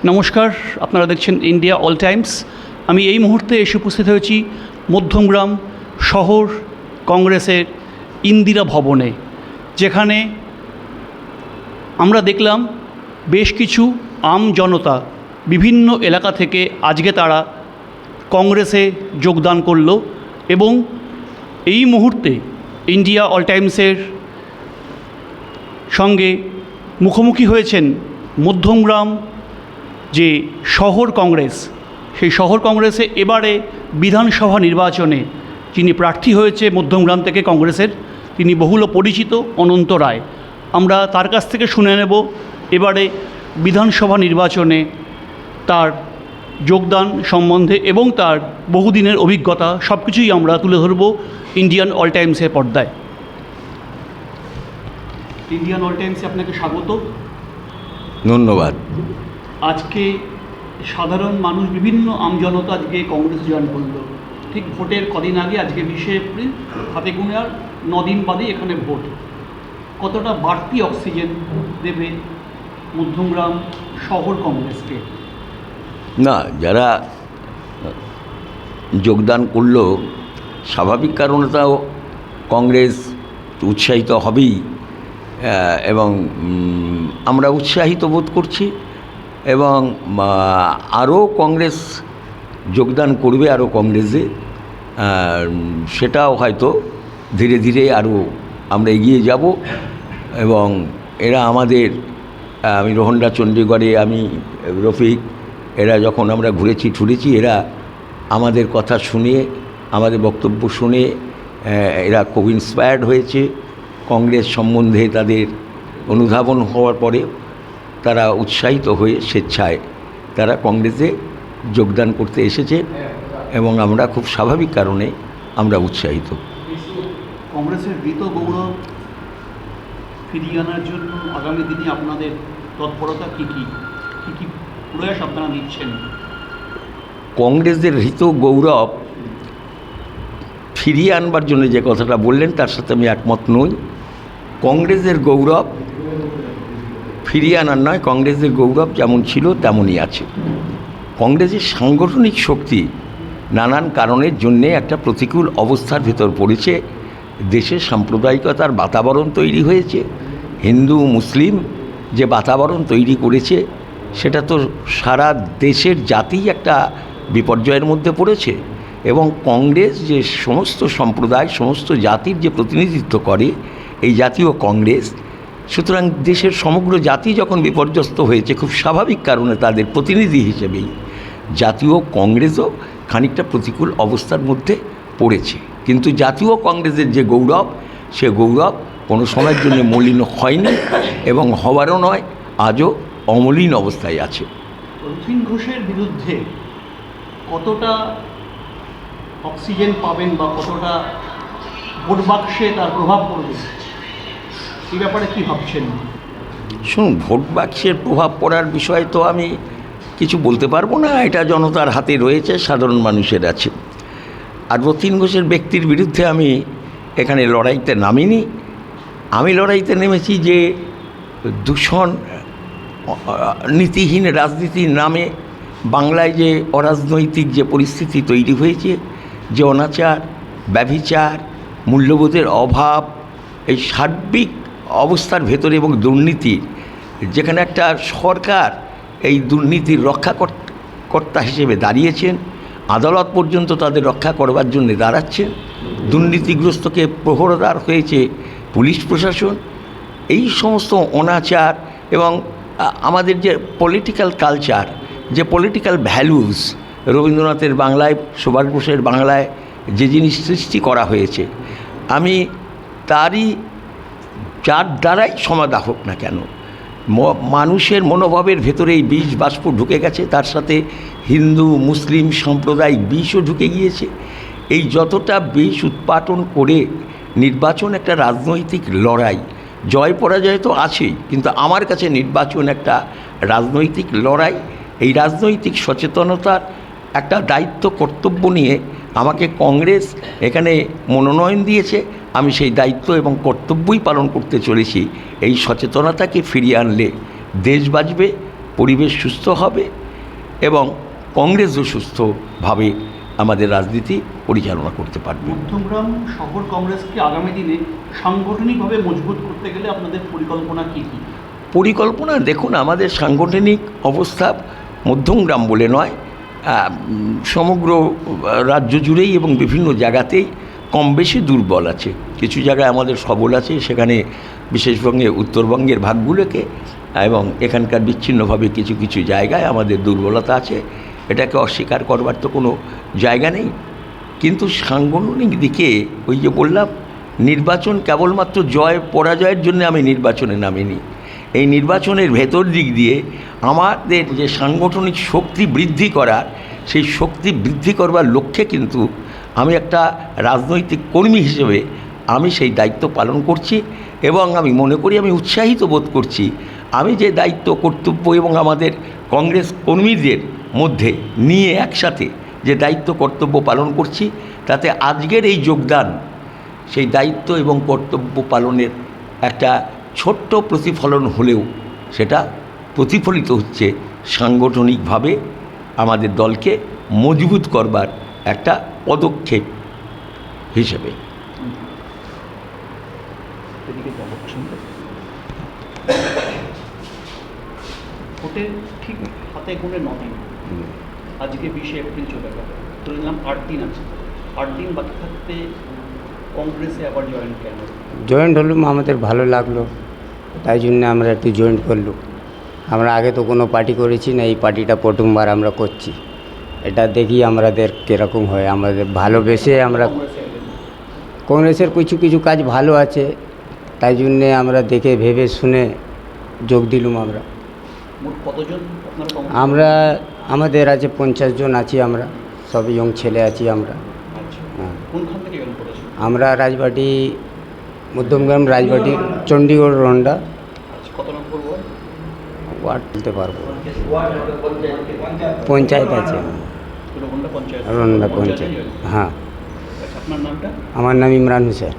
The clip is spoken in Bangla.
নমস্কার, আপনারা দেখছেন ইন্ডিয়া অল টাইমস। আমি এই মুহূর্তে এসে উপস্থিত হয়েছি মধ্যমগ্রাম শহর কংগ্রেসের ইন্দিরা ভবনে, যেখানে আমরা দেখলাম বেশ কিছু আম জনতা বিভিন্ন এলাকা থেকে আজকে তারা কংগ্রেসে যোগদান করল এবং এই মুহূর্তে ইন্ডিয়া অল টাইমসের সঙ্গে মুখোমুখি হয়েছেন মধ্যমগ্রাম যে শহর কংগ্রেস, সেই শহর কংগ্রেসে এবারে বিধানসভা নির্বাচনে যিনি প্রার্থী হয়েছে মধ্যমগ্রাম থেকে কংগ্রেসের, তিনি বহুল পরিচিত অনন্ত রায়। আমরা তার কাছ থেকে শুনে নেব এবারে বিধানসভা নির্বাচনে তার যোগদান সম্বন্ধে এবং তার বহুদিনের অভিজ্ঞতা সব কিছুই আমরা তুলে ধরব ইন্ডিয়ান অল টাইমসের পর্দায়। ইন্ডিয়ান অল টাইমসে আপনাকে স্বাগত। ধন্যবাদ। আজকে সাধারণ মানুষ, বিভিন্ন আমজনতা আজকে কংগ্রেস জয়েন করলো। ঠিক ভোটের কদিন আগে, আজকে 20শে এপ্রিল, হাতে গুনে আর 9 দিন বাদে এখানে ভোট। কতটা বাড়তি অক্সিজেন দেবে মধ্যমগ্রাম শহর কংগ্রেসকে? না, যারা যোগদান করলো স্বাভাবিক কারণে তাও কংগ্রেস উৎসাহিত হবেই, এবং আমরা উৎসাহিত বোধ করছি এবং আরও কংগ্রেস যোগদান করবে, আরও কংগ্রেসে সেটাও হয়তো ধীরে ধীরে আরও আমরা এগিয়ে যাব। এবং এরা আমাদের, আমি রোহনরা চণ্ডীগড়ে, আমি রফিক, এরা যখন আমরা ঘুরেছি ঠুরেছি, এরা আমাদের কথা শুনে, আমাদের বক্তব্য শুনে এরা খুব ইন্সপায়ার্ড হয়েছে। কংগ্রেস সম্বন্ধে তাদের অনুধাবন হওয়ার পরে তারা উৎসাহিত হয়ে স্বেচ্ছায় তারা কংগ্রেসে যোগদান করতে এসেছে এবং আমরা খুব স্বাভাবিক কারণে আমরা উৎসাহিত। কংগ্রেসের বৃত গৌরব ফিরিয়ে আনার জন্য আগামী দিনে আপনাদের তৎপরতা কী কী প্রয়াস আপনারা নিচ্ছেন? কংগ্রেসের হৃত গৌরব ফিরিয়ে আনবার জন্য যে কথাটা বললেন তার সাথে আমি একমত নই। কংগ্রেসের গৌরব ফিরিয়ে আনার নয়, কংগ্রেসের গৌরব যেমন ছিল তেমনই আছে। কংগ্রেসের সাংগঠনিক শক্তি নানান কারণের জন্যে একটা প্রতিকূল অবস্থার ভেতর পড়েছে। দেশে সাম্প্রদায়িকতার বাতাবরণ তৈরি হয়েছে। হিন্দু মুসলিম যে বাতাবরণ তৈরি করেছে সেটা তো সারা দেশের জাতি একটা বিপর্যয়ের মধ্যে পড়েছে। এবং কংগ্রেস যে সমস্ত সম্প্রদায়, সমস্ত জাতির যে প্রতিনিধিত্ব করে এই জাতীয় কংগ্রেস, সুতরাং দেশের সমগ্র জাতি যখন বিপর্যস্ত হয়েছে, খুব স্বাভাবিক কারণে তাদের প্রতিনিধি হিসেবেই জাতীয় কংগ্রেসও খানিকটা প্রতিকূল অবস্থার মধ্যে পড়েছে। কিন্তু জাতীয় কংগ্রেসের যে গৌরব, সে গৌরব কোনো সময়ের জন্য মলিন হয়নি এবং হওয়ারও নয়, আজও অমলিন অবস্থায় আছে। রথীন ঘোষের বিরুদ্ধে কতটা অক্সিজেন পাবেন বা কতটা ভোট বাক্সে তার প্রভাব পড়বে, এই ব্যাপারে কী ভাবছেন? শুনুন, ভোট বাক্সের প্রভাব পড়ার বিষয়ে তো আমি কিছু বলতে পারবো না, এটা জনতার হাতে রয়েছে, সাধারণ মানুষের আছে। আর রথীন ঘোষের ব্যক্তির বিরুদ্ধে আমি এখানে লড়াইতে নামিনি। আমি লড়াইতে নেমেছি যে দূষণ, নীতিহীন রাজনীতির নামে বাংলায় যে অরাজনৈতিক যে পরিস্থিতি তৈরি হয়েছে, যে অনাচার, ব্যভিচার, মূল্যবোধের অভাব, এই সার্বিক অবস্থার ভেতরে এবং দুর্নীতি, যেখানে একটা সরকার এই দুর্নীতির রক্ষাকর্তা হিসেবে দাঁড়িয়েছেন, আদালত পর্যন্ত তাদের রক্ষা করবার জন্য দাঁড়াচ্ছেন, দুর্নীতিগ্রস্তকে প্রহরদার হয়েছে পুলিশ প্রশাসন, এই সমস্ত অনাচার এবং আমাদের যে পলিটিক্যাল কালচার, যে পলিটিক্যাল ভ্যালুস, রবীন্দ্রনাথের বাংলায়, সুভাষ বোসের বাংলায় যে জিনিস সৃষ্টি করা হয়েছে, আমি তারই যার দ্বারাই সমাধা হোক না কেন, মানুষের মনোভাবের ভেতরে এই বীজ বাষ্প ঢুকে গেছে, তার সাথে হিন্দু মুসলিম সাম্প্রদায়িক বিষও ঢুকে গিয়েছে। এই যতটা বিষ উৎপাদন করে নির্বাচন একটা রাজনৈতিক লড়াই, জয় পরাজয় তো আছেই, কিন্তু আমার কাছে নির্বাচন একটা রাজনৈতিক লড়াই। এই রাজনৈতিক সচেতনতার একটা দায়িত্ব, কর্তব্য নিয়ে আমাকে কংগ্রেস এখানে মনোনয়ন দিয়েছে। আমি সেই দায়িত্ব এবং কর্তব্যই পালন করতে চলেছি। এই সচেতনতাকে ফিরিয়ে আনলে দেশ বাঁচবে, পরিবেশ সুস্থ হবে এবং কংগ্রেসও সুস্থভাবে আমাদের রাজনীতি পরিচালনা করতে পারবে। মধ্যমগ্রাম শহর কংগ্রেসকে আগামী দিনে সাংগঠনিকভাবে মজবুত করতে গেলে আপনাদের পরিকল্পনা কী কী? পরিকল্পনা দেখুন, আমাদের সাংগঠনিক অবস্থা মধ্যমগ্রাম বলে নয়, সমগ্র রাজ্য জুড়েই এবং বিভিন্ন জায়গাতেই কম বেশি দুর্বল আছে। কিছু জায়গায় আমাদের সবল আছে, সেখানে বিশেষভাবে উত্তরবঙ্গের ভাগগুলোকে এবং এখানকার বিচ্ছিন্নভাবে কিছু কিছু জায়গায় আমাদের দুর্বলতা আছে। এটাকে অস্বীকার করবার তো কোনো জায়গা নেই। কিন্তু সাংগঠনিক দিকে ওই যে বললাম, নির্বাচন কেবলমাত্র জয় পরাজয়ের জন্য আমি নির্বাচনে নামিনি। এই নির্বাচনের ভেতর দিক দিয়ে আমাদের যে সাংগঠনিক শক্তি বৃদ্ধি করার, সেই শক্তি বৃদ্ধি করবার লক্ষ্যে কিন্তু আমি একটা রাজনৈতিক কর্মী হিসেবে আমি সেই দায়িত্ব পালন করছি এবং আমি মনে করি আমি উৎসাহিত বোধ করছি। আমি যে দায়িত্ব কর্তব্য এবং আমাদের কংগ্রেস কর্মীদের মধ্যে নিয়ে একসাথে যে দায়িত্ব কর্তব্য পালন করছি, তাতে আজকের এই যোগদান সেই দায়িত্ব এবং কর্তব্য পালনের একটা ছোট্ট প্রতিফলন হলেও সেটা প্রতিফলিত হচ্ছে সাংগঠনিকভাবে আমাদের দলকে মজবুত করবার একটা পদক্ষেপ হিসেবে। ভোটের ঠিক হাতে গোনে 9 দিন, আজকে 20 এপ্রিল চলে গেল, ধরে নিলাম 8 দিন আছে। 8 দিন বাকি থাকতে কংগ্রেসে আবার জয়েন্ট হলাম, আমাদের ভালো লাগলো, তাই জন্য আমরা একটু জয়েন্ট করলো। আমরা আগে তো কোনো পার্টি করেছি না, এই পার্টিটা প্রথমবার আমরা করছি। এটা দেখি আমাদের কীরকম হয়, আমাদের ভালোবেসে আমরা কংগ্রেসের কিছু কিছু কাজ ভালো আছে, তাই জন্যে আমরা দেখে ভেবে শুনে যোগ দিলুম। আমরা আমরা আমাদের আছে 50 জন আছি, আমরা সব ইয়ং ছেলে আছি আমরা। আমরা রাজবাটি, মধ্যমগ্রাম রাজবাটি, চণ্ডীগড় রন্ডা। ওয়ার্ড বলতে পারবো, পঞ্চায়েত আছে, রন্ডা পঞ্চায়েত। হ্যাঁ, আমার নাম ইমরান হোসেন।